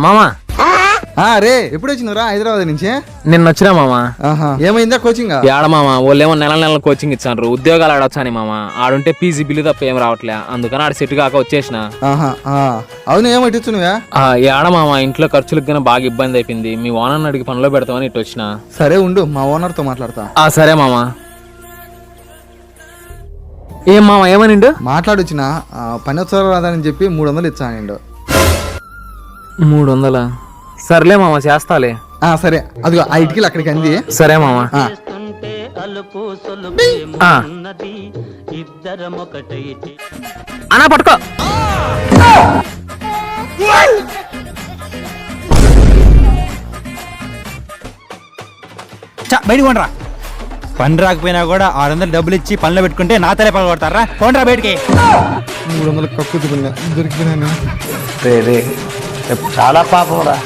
మామా రే ఎప్పుడు వచ్చినరా హైదరాబాద్ నుంచి? నిన్న వచ్చినా మామా. ఏమైందా కోచింగ్? ఏడ మామా వాళ్ళేమో నెల కోచింగ్ ఇచ్చాను, ఉద్యోగాలు ఆడొచ్చాని మామా. ఆడుంటే పీజీ బిల్లు తప్ప ఏం రావట్లే, అందుకని ఆడ సెట్ కాక వచ్చేసిన. అవును ఏమిటి నువ్వా? ఏడ మామా ఇంట్లో ఖర్చులకు గానీ బాగా ఇబ్బంది అయిపోయింది, మీ ఓనర్ అడిగి పనిలో పెడతామని ఇటు వచ్చిన. సరే ఉండు, మా ఓనర్ తో మాట్లాడతా. సరే మామా. ఏం మామా ఏమనిండు? మాట్లాడొచ్చిన పని వచ్చారు రాదని చెప్పి 300 ఇచ్చానండు. 300? సర్లే మామ చేస్తాలే. సరే అదిగో ఆ ఇటుకలు అక్కడికి అంది. సరే మామ. అన్నా పట్టుకో. బయటికి కొండ్రా. పని రాకపోయినా కూడా 600 డబ్బులు ఇచ్చి పనిలో పెట్టుకుంటే నా తలే పని కొడతారా? కొండ్రా బయటికి. 300 కక్కుతి దొరికిపోయినా. చాలా పాపం రా.